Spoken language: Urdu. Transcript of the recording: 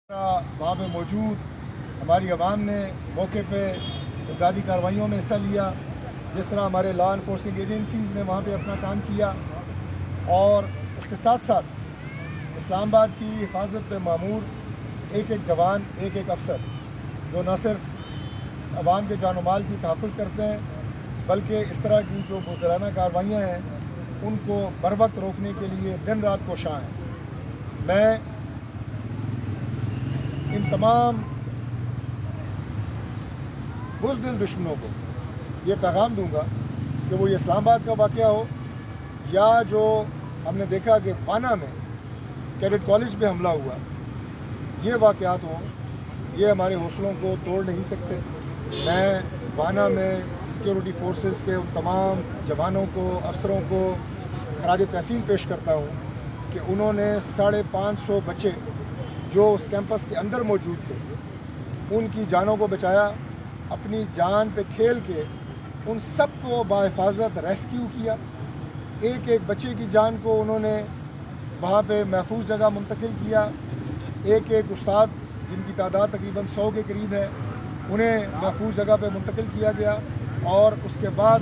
وہاں پہ موجود ہماری عوام نے موقع پہ امدادی کارروائیوں میں حصہ لیا، جس طرح ہمارے لا انفورسنگ ایجنسیز نے وہاں پہ اپنا کام کیا، اور اس کے ساتھ ساتھ اسلام آباد کی حفاظت پہ معمور ایک ایک جوان، ایک ایک افسر، جو نہ صرف عوام کے جان و مال کی تحفظ کرتے ہیں بلکہ اس طرح کی جو بزدلانہ کارروائیاں ہیں ان کو بروقت روکنے کے لیے دن رات کوشاں ہیں۔ میں ان تمام بزدل دشمنوں کو یہ پیغام دوں گا کہ وہ یہ اسلام آباد کا واقعہ ہو یا جو ہم نے دیکھا کہ وانا میں کیڈٹ کالج پہ حملہ ہوا، یہ واقعات ہوں، یہ ہمارے حوصلوں کو توڑ نہیں سکتے۔ میں وانا میں سیکیورٹی فورسز کے ان تمام جوانوں کو، افسروں کو خراج تحسین پیش کرتا ہوں کہ انہوں نے 550 بچے جو اس کیمپس کے اندر موجود تھے ان کی جانوں کو بچایا، اپنی جان پہ کھیل کے ان سب کو بحفاظت ریسکیو کیا۔ ایک ایک بچے کی جان کو انہوں نے وہاں پہ محفوظ جگہ منتقل کیا۔ ایک ایک استاد جن کی تعداد تقریباً 100 کے قریب ہے انہیں محفوظ جگہ پہ منتقل کیا گیا، اور اس کے بعد